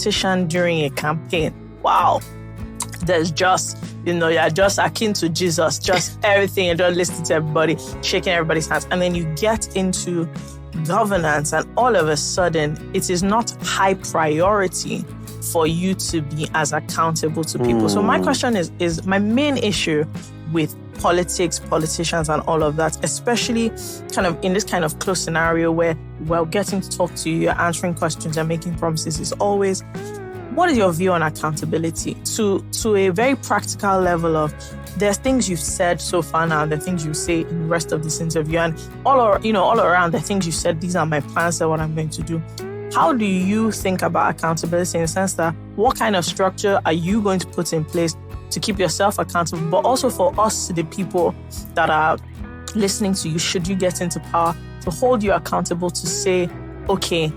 politician during a campaign, wow, there's just, you're just akin to Jesus, just everything, and just listening to everybody, shaking everybody's hands. And then you get into governance, and all of a sudden, it is not high priority for you to be as accountable to people. So my question is my main issue with politics, politicians, and all of that, especially kind of in this kind of close scenario where we're getting to talk to you, you're answering questions and making promises, is always, what is your view on accountability to a very practical level of, there's things you've said so far now, the things you say in the rest of this interview, and all around the things you said, these are my plans, are what I'm going to do. How do you think about accountability in the sense that what kind of structure are you going to put in place to keep yourself accountable, but also for us, the people that are listening to you, should you get into power, to hold you accountable, to say, okay,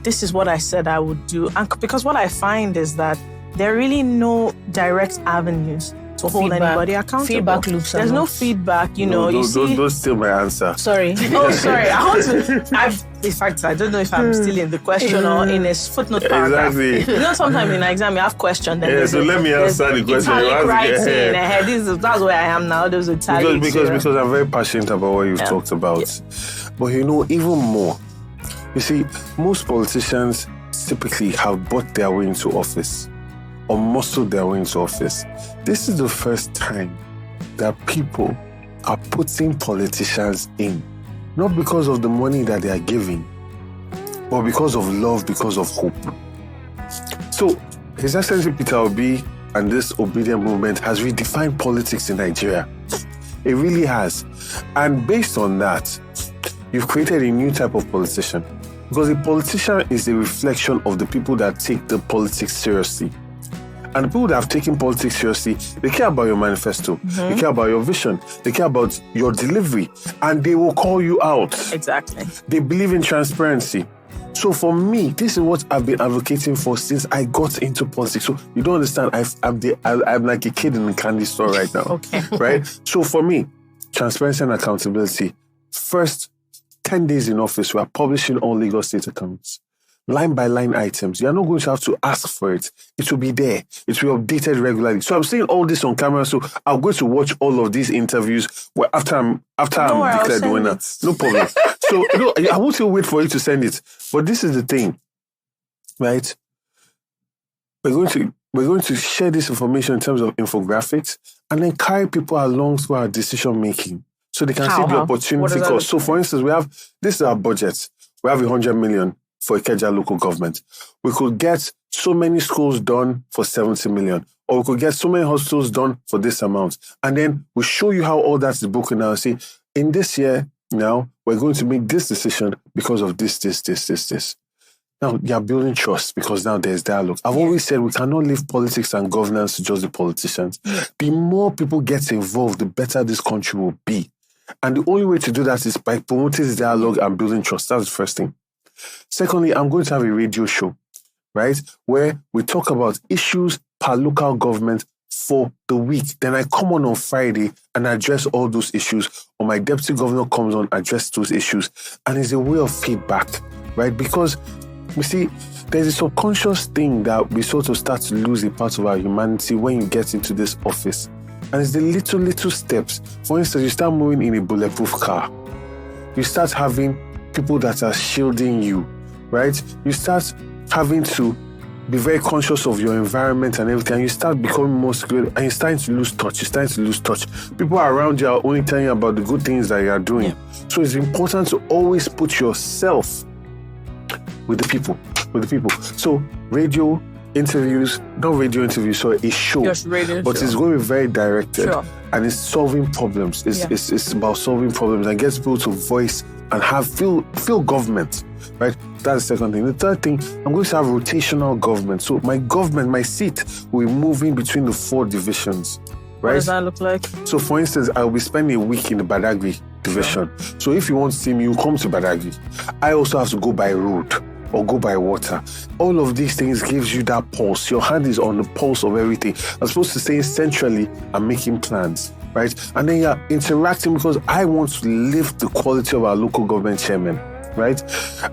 this is what I said I would do. And because what I find is that there are really no direct avenues to hold anybody accountable. Feedback loops. There's no feedback, Don't steal my answer. Sorry. Oh, sorry. In fact, I don't know if I'm still in the question or in a footnote paragraph. Exactly. Sometimes in an exam you have questions. So let me answer the question. That's where I am now. Those italics. Because I'm very passionate about what you've talked about. Yeah. But even more, you see, most politicians typically have bought their way into office or muscled their way into office. This is the first time that people are putting politicians in, not because of the money that they are giving, but because of love, because of hope. So, His Excellency Peter Obi and this obedient movement has redefined politics in Nigeria. It really has. And based on that, you've created a new type of politician. Because a politician is a reflection of the people that take the politics seriously. And the people that have taken politics seriously, they care about your manifesto. They care about your vision. They care about your delivery. And they will call you out. Exactly. They believe in transparency. So for me, this is what I've been advocating for since I got into politics. So you don't understand, I'm like a kid in a candy store right now. Okay. Right? So for me, transparency and accountability. First 10 days in office, we are publishing all Lagos State accounts. Line by line items. You're not going to have to ask for it. It will be there. It will be updated regularly. So I'm saying all this on camera. So I'm going to watch all of these interviews after I'm declared the winner. No problem. So I won't still wait for you to send it. But this is the thing, right? We're going to share this information in terms of infographics and then carry people along through our decision making so they can see the opportunity cost. So for instance, this is our budget. We have 100 million for Ikeja local government. We could get so many schools done for 70 million, or we could get so many hospitals done for this amount. And then we show you how all that's broken down. See, in this year now, we're going to make this decision because of this. Now, you're building trust because now there's dialogue. I've always said we cannot leave politics and governance to just the politicians. The more people get involved, the better this country will be. And the only way to do that is by promoting this dialogue and building trust. That's the first thing. Secondly, I'm going to have a radio show, right, where we talk about issues per local government for the week. Then I come on Friday and address all those issues, or my deputy governor comes on, address those issues. And it's a way of feedback, right? Because, you see, there's a subconscious thing that we sort of start to lose a part of our humanity when you get into this office. And it's the little steps. For instance, you start moving in a bulletproof car. You start having people that are shielding you, right? You start having to be very conscious of your environment and everything. And you start becoming more secure and you're starting to lose touch. People around you are only telling you about the good things that you are doing. Yeah. So it's important to always put yourself with the people. So radio interviews, not radio interviews, so a show. Just radio but show. It's going to be very directed. Sure. And it's solving problems. It's about solving problems and gets people to voice and feel government, right? That's the second thing. The third thing, I'm going to have rotational government. So my seat will be moving between the 4 divisions, right? What does that look like? So for instance, I'll be spending a week in the Badagry division. Sure. So if you want to see me, you come to Badagry. I also have to go by road or go by water. All of these things gives you that pulse. Your hand is on the pulse of everything. I'm supposed to stay centrally and making plans, right? And then you're interacting because I want to lift the quality of our local government chairman. right?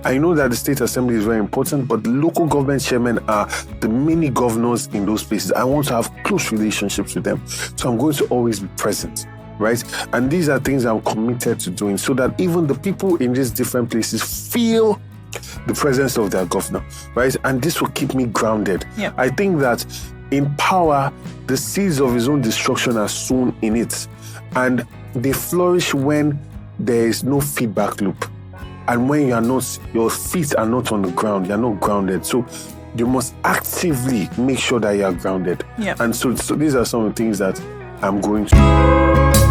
I know that the state assembly is very important, but the local government chairmen are the mini governors in those places. I want to have close relationships with them. So I'm going to always be present, right? And these are things I'm committed to doing so that even the people in these different places feel the presence of their governor, right? And this will keep me grounded. Yeah. I think that in power, the seeds of his own destruction are sown in it. And they flourish when there is no feedback loop. And when you are not, your feet are not on the ground, you're not grounded. So you must actively make sure that you are grounded. Yeah. And so these are some of the things that I'm going to do.